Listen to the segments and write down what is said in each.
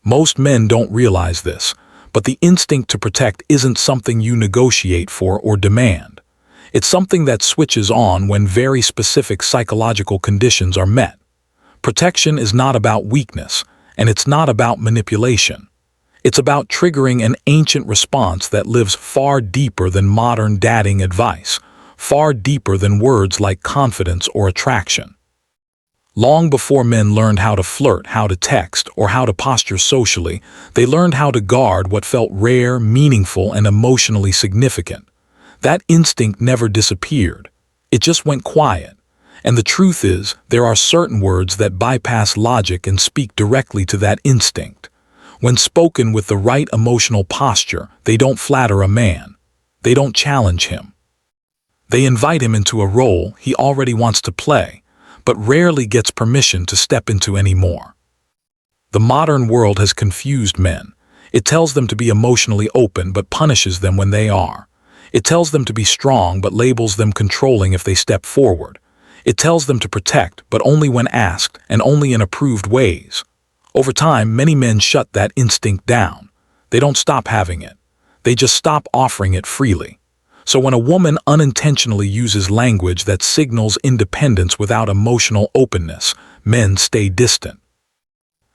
Most men don't realize this, but the instinct to protect isn't something you negotiate for or demand. It's something that switches on when very specific psychological conditions are met. Protection is not about weakness, and it's not about manipulation. It's about triggering an ancient response that lives far deeper than modern dating advice, far deeper than words like confidence or attraction. Long before men learned how to flirt, how to text, or how to posture socially, they learned how to guard what felt rare, meaningful, and emotionally significant. That instinct never disappeared. It just went quiet. And the truth is, there are certain words that bypass logic and speak directly to that instinct. When spoken with the right emotional posture, they don't flatter a man. They don't challenge him. They invite him into a role he already wants to play, but rarely gets permission to step into anymore. The modern world has confused men. It tells them to be emotionally open but punishes them when they are. It tells them to be strong but labels them controlling if they step forward. It tells them to protect, but only when asked and only in approved ways. Over time, many men shut that instinct down. They don't stop having it. They just stop offering it freely. So when a woman unintentionally uses language that signals independence without emotional openness, men stay distant.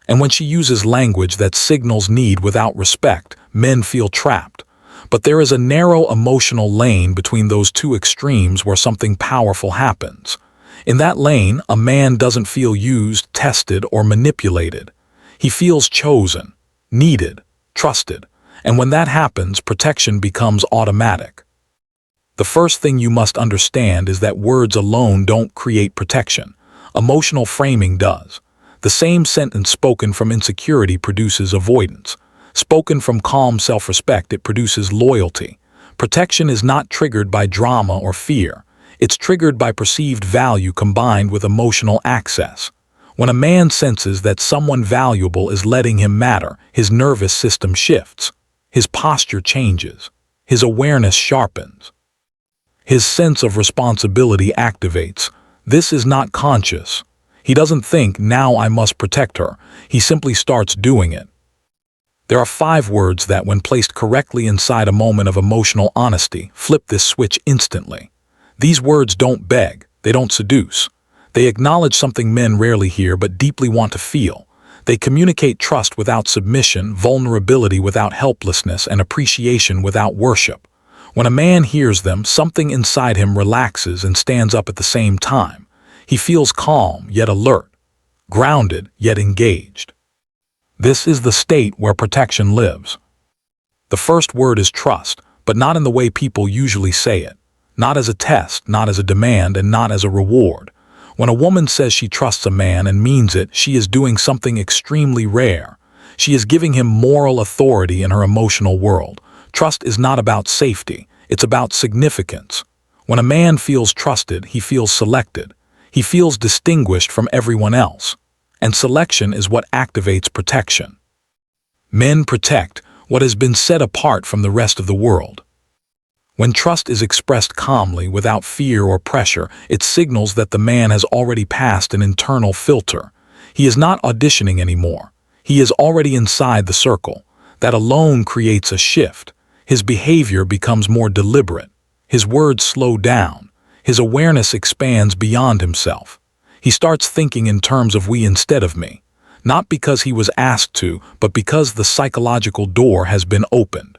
And when she uses language that signals need without respect, men feel trapped. But there is a narrow emotional lane between those two extremes where something powerful happens. In that lane, a man doesn't feel used, tested, or manipulated. He feels chosen, needed, trusted, and when that happens, protection becomes automatic. The first thing you must understand is that words alone don't create protection. Emotional framing does. The same sentence spoken from insecurity produces avoidance. Spoken from calm self-respect, it produces loyalty. Protection is not triggered by drama or fear. It's triggered by perceived value combined with emotional access. When a man senses that someone valuable is letting him matter, his nervous system shifts. His posture changes. His awareness sharpens. His sense of responsibility activates. This is not conscious. He doesn't think, now I must protect her. He simply starts doing it. There are 5 words that, when placed correctly inside a moment of emotional honesty, flip this switch instantly. These words don't beg, they don't seduce. They acknowledge something men rarely hear but deeply want to feel. They communicate trust without submission, vulnerability without helplessness, and appreciation without worship. When a man hears them, something inside him relaxes and stands up at the same time. He feels calm yet alert, grounded yet engaged. This is the state where protection lives. The first word is trust, but not in the way people usually say it. Not as a test, not as a demand, and not as a reward. When a woman says she trusts a man and means it, she is doing something extremely rare. She is giving him moral authority in her emotional world. Trust is not about safety, it's about significance. When a man feels trusted, he feels selected. He feels distinguished from everyone else. And selection is what activates protection. Men protect what has been set apart from the rest of the world. When trust is expressed calmly, without fear or pressure, it signals that the man has already passed an internal filter. He is not auditioning anymore. He is already inside the circle. That alone creates a shift. His behavior becomes more deliberate. His words slow down. His awareness expands beyond himself. He starts thinking in terms of we instead of me. Not because he was asked to, but because the psychological door has been opened.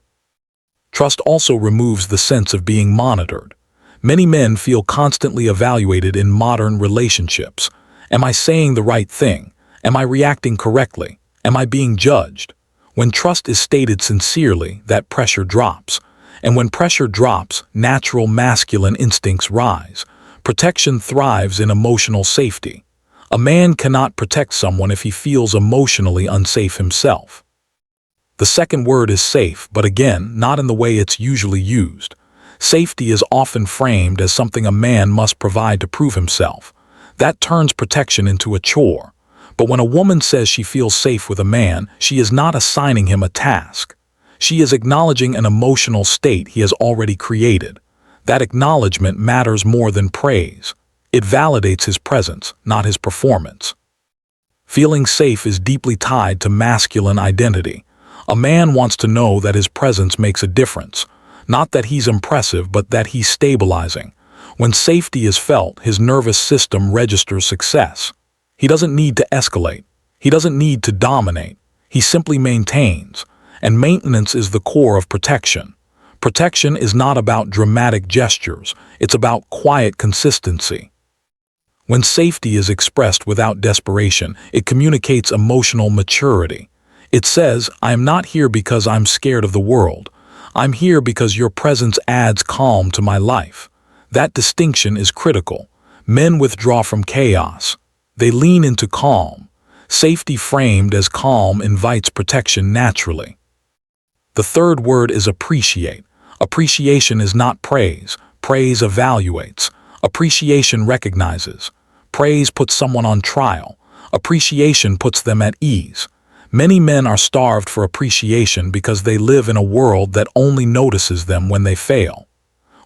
Trust also removes the sense of being monitored. Many men feel constantly evaluated in modern relationships. Am I saying the right thing? Am I reacting correctly? Am I being judged? When trust is stated sincerely, that pressure drops. And when pressure drops, natural masculine instincts rise. Protection thrives in emotional safety. A man cannot protect someone if he feels emotionally unsafe himself. The second word is safe, but again, not in the way it's usually used. Safety is often framed as something a man must provide to prove himself. That turns protection into a chore. But when a woman says she feels safe with a man, she is not assigning him a task. She is acknowledging an emotional state he has already created. That acknowledgement matters more than praise. It validates his presence, not his performance. Feeling safe is deeply tied to masculine identity. A man wants to know that his presence makes a difference. Not that he's impressive, but that he's stabilizing. When safety is felt, his nervous system registers success. He doesn't need to escalate. He doesn't need to dominate. He simply maintains. And maintenance is the core of protection. Protection is not about dramatic gestures. It's about quiet consistency. When safety is expressed without desperation, it communicates emotional maturity. It says, I am not here because I'm scared of the world. I'm here because your presence adds calm to my life. That distinction is critical. Men withdraw from chaos. They lean into calm. Safety framed as calm invites protection naturally. The third word is appreciate. Appreciation is not praise. Praise evaluates. Appreciation recognizes. Praise puts someone on trial. Appreciation puts them at ease. Many men are starved for appreciation because they live in a world that only notices them when they fail.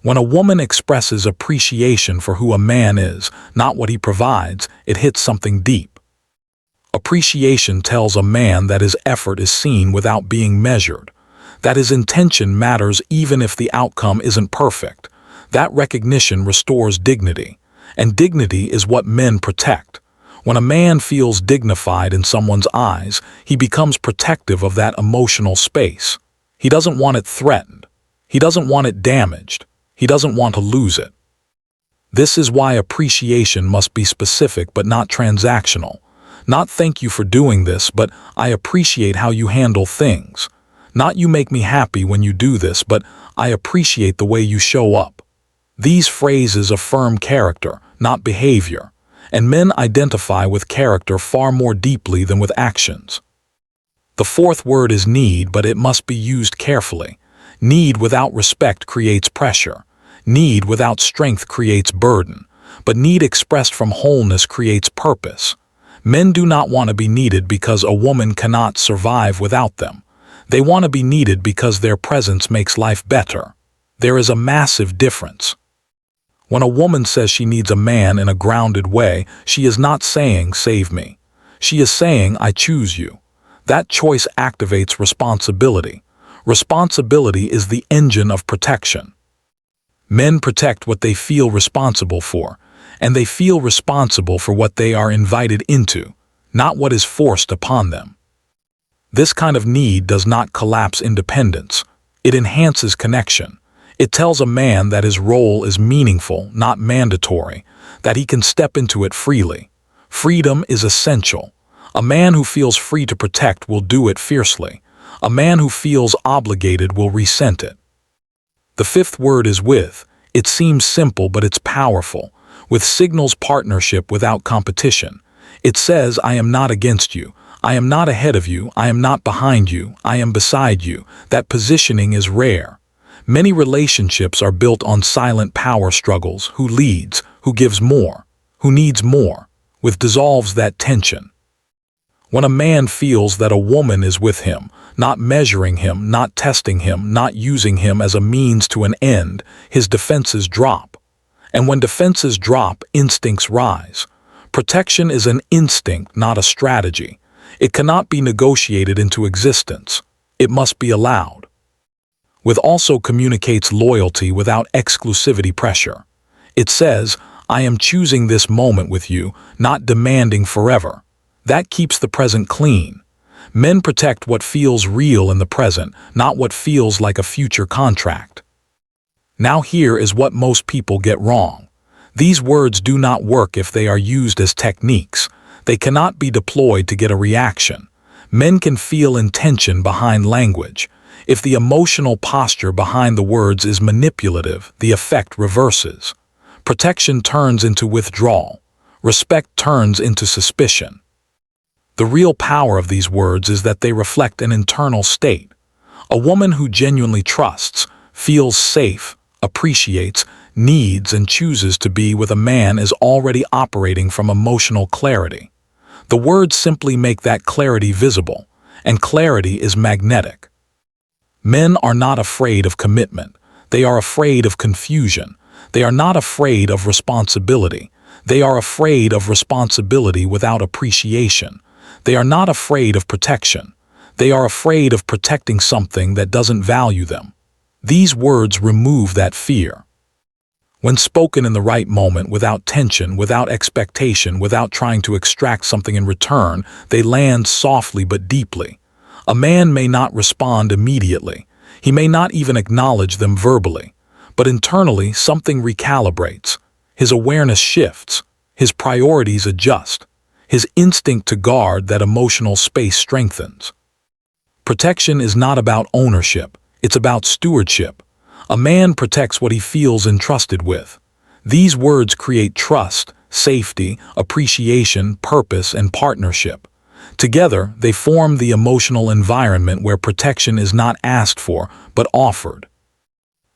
When a woman expresses appreciation for who a man is, not what he provides, it hits something deep. Appreciation tells a man that his effort is seen without being measured, that his intention matters even if the outcome isn't perfect. That recognition restores dignity, and dignity is what men protect. When a man feels dignified in someone's eyes, he becomes protective of that emotional space. He doesn't want it threatened. He doesn't want it damaged. He doesn't want to lose it. This is why appreciation must be specific but not transactional. Not thank you for doing this, but I appreciate how you handle things. Not you make me happy when you do this, but I appreciate the way you show up. These phrases affirm character, not behavior. And men identify with character far more deeply than with actions. The fourth word is need, but it must be used carefully. Need without respect creates pressure. Need without strength creates burden. But need expressed from wholeness creates purpose. Men do not want to be needed because a woman cannot survive without them. They want to be needed because their presence makes life better. There is a massive difference. When a woman says she needs a man in a grounded way, she is not saying, save me. She is saying, I choose you. That choice activates responsibility. Responsibility is the engine of protection. Men protect what they feel responsible for, and they feel responsible for what they are invited into, not what is forced upon them. This kind of need does not collapse independence. It enhances connection. It tells a man that his role is meaningful, not mandatory, that he can step into it freely. Freedom is essential. A man who feels free to protect will do it fiercely. A man who feels obligated will resent it. The fifth word is with. It seems simple, but it's powerful. With signals partnership without competition. It says, I am not against you. I am not ahead of you. I am not behind you. I am beside you. That positioning is rare. Many relationships are built on silent power struggles. Who leads? Who gives more? Who needs more? With dissolves that tension. When a man feels that a woman is with him, not measuring him, not testing him, not using him as a means to an end, his defenses drop. And when defenses drop, instincts rise. Protection is an instinct, not a strategy. It cannot be negotiated into existence. It must be allowed. With also communicates loyalty without exclusivity pressure. It says, I am choosing this moment with you, not demanding forever. That keeps the present clean. Men protect what feels real in the present, not what feels like a future contract. Now here is what most people get wrong. These words do not work if they are used as techniques. They cannot be deployed to get a reaction. Men can feel intention behind language. If the emotional posture behind the words is manipulative, the effect reverses. Protection turns into withdrawal. Respect turns into suspicion. The real power of these words is that they reflect an internal state. A woman who genuinely trusts, feels safe, appreciates, needs, and chooses to be with a man is already operating from emotional clarity. The words simply make that clarity visible, and clarity is magnetic. Men are not afraid of commitment. They are afraid of confusion. They are not afraid of responsibility. They are afraid of responsibility without appreciation. They are not afraid of protection. They are afraid of protecting something that doesn't value them. These words remove that fear. When spoken in the right moment, without tension, without expectation, without trying to extract something in return, they land softly but deeply. A man may not respond immediately. He may not even acknowledge them verbally. But internally, something recalibrates. His awareness shifts. His priorities adjust. His instinct to guard that emotional space strengthens. Protection is not about ownership. It's about stewardship. A man protects what he feels entrusted with. These words create trust, safety, appreciation, purpose, and partnership. Together, they form the emotional environment where protection is not asked for, but offered.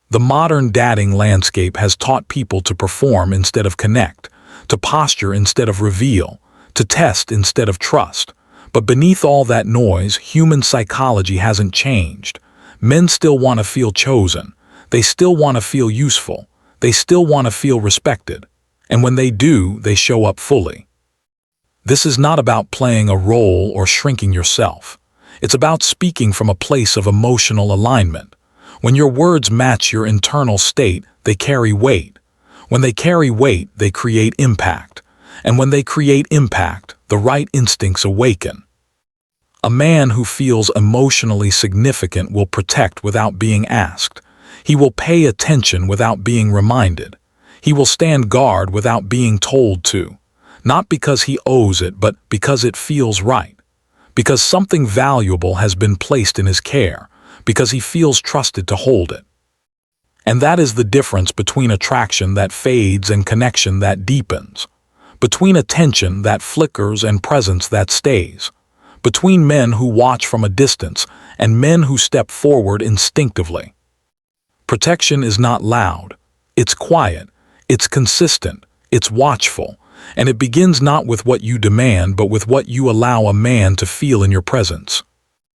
The modern dating landscape has taught people to perform instead of connect, to posture instead of reveal, to test instead of trust. But beneath all that noise, human psychology hasn't changed. Men still want to feel chosen. They still want to feel useful. They still want to feel respected. And when they do, they show up fully. This is not about playing a role or shrinking yourself. It's about speaking from a place of emotional alignment. When your words match your internal state, they carry weight. When they carry weight, they create impact. And when they create impact, the right instincts awaken. A man who feels emotionally significant will protect without being asked. He will pay attention without being reminded. He will stand guard without being told to. Not because he owes it, but because it feels right. Because something valuable has been placed in his care. Because he feels trusted to hold it. And that is the difference between attraction that fades and connection that deepens. Between attention that flickers and presence that stays. Between men who watch from a distance and men who step forward instinctively. Protection is not loud. It's quiet. It's consistent. It's watchful. And it begins not with what you demand, but with what you allow a man to feel in your presence.